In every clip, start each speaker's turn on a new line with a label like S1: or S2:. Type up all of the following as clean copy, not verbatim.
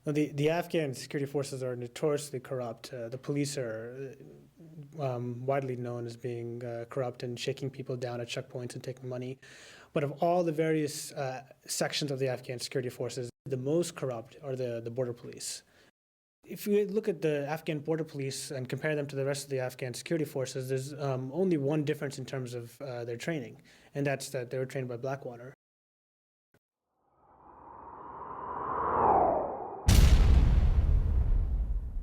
S1: Well, the Afghan security forces are notoriously corrupt. The police are widely known as being corrupt and shaking people down at checkpoints and taking money. But of all the various sections of the Afghan security forces, the most corrupt are the border police. If you look at the Afghan border police and compare them to the rest of the Afghan security forces, there's only one difference in terms of their training, and that's that they were trained by Blackwater.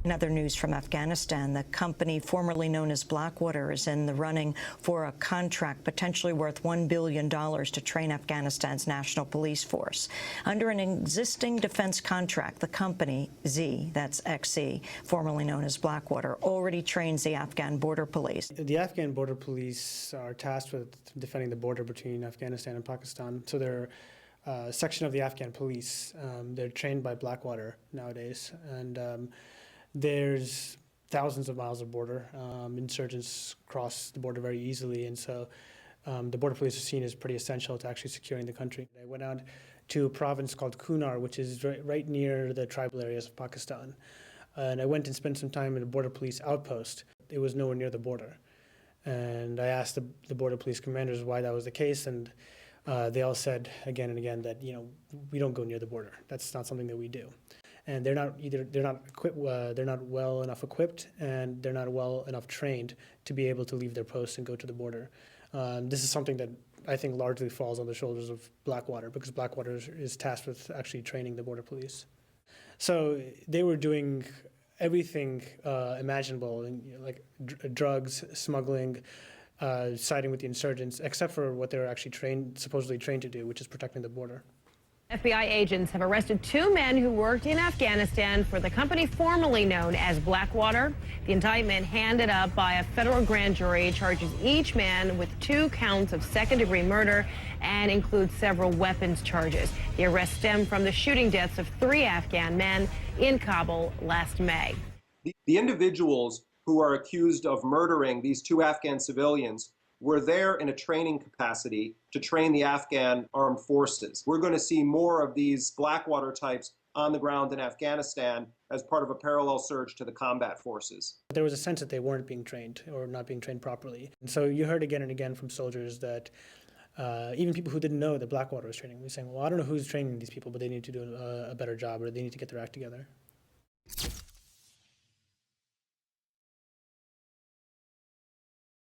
S2: In other news from Afghanistan, the company formerly known as Blackwater is in the running for a contract potentially worth $1 billion to train Afghanistan's National Police Force. Under an existing defense contract, the company, Z, that's XZ, formerly known as Blackwater, already trains the Afghan Border Police.
S1: The Afghan Border Police are tasked with defending the border between Afghanistan and Pakistan. So they're a section of the Afghan police. They're trained by Blackwater nowadays. And there's thousands of miles of border. Insurgents cross the border very easily, and so the border police are seen as pretty essential to actually securing the country. I went out to a province called Kunar, which is right near the tribal areas of Pakistan. And I went and spent some time at a border police outpost. It was nowhere near the border. And I asked the border police commanders why that was the case, and they all said again and again that, we don't go near the border. That's not something that we do. And they're not well enough equipped, and they're not well enough trained to be able to leave their posts and go to the border. This is something that I think largely falls on the shoulders of Blackwater, because Blackwater is tasked with actually training the border police. So they were doing everything imaginable, like drugs, smuggling, siding with the insurgents, except for what they were actually supposedly trained to do, which is protecting the border.
S3: FBI agents have arrested 2 men who worked in Afghanistan for the company formerly known as Blackwater. The indictment handed up by a federal grand jury charges each man with 2 counts of second-degree murder and includes several weapons charges. The arrests stem from the shooting deaths of 3 Afghan men in Kabul last May.
S4: The individuals who are accused of murdering these 2 Afghan civilians were there in a training capacity to train the Afghan armed forces. We're going to see more of these Blackwater types on the ground in Afghanistan as part of a parallel surge to the combat forces.
S1: There was a sense that they weren't being trained or not being trained properly. And so you heard again and again from soldiers that even people who didn't know that Blackwater was training were saying, well, I don't know who's training these people, but they need to do a better job, or they need to get their act together.